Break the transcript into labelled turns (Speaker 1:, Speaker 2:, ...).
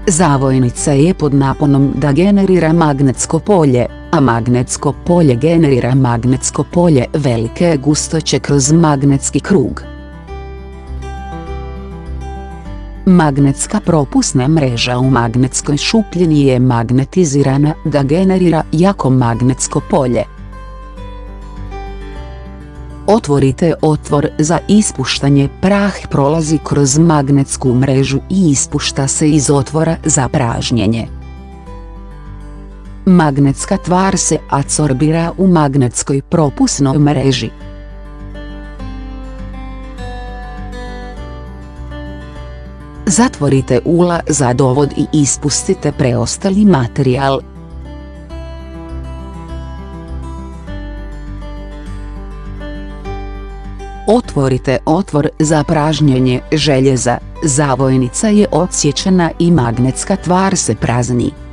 Speaker 1: Zavojnica je pod naponom da generira magnetsko polje, a magnetsko polje generira magnetsko polje velike gustoće kroz magnetski krug. Magnetska propusna mreža u magnetskoj šupljini je magnetizirana da generira jako magnetsko polje. Otvorite otvor za ispuštanje. Prah prolazi kroz magnetsku mrežu i ispušta se iz otvora za pražnjenje. Magnetska tvar se apsorbira u magnetskoj propusnoj mreži. Zatvorite ulaz za dovod i ispustite preostali materijal. Otvorite otvor za pražnjenje željeza, zavojnica je odsječena i magnetska tvar se prazni.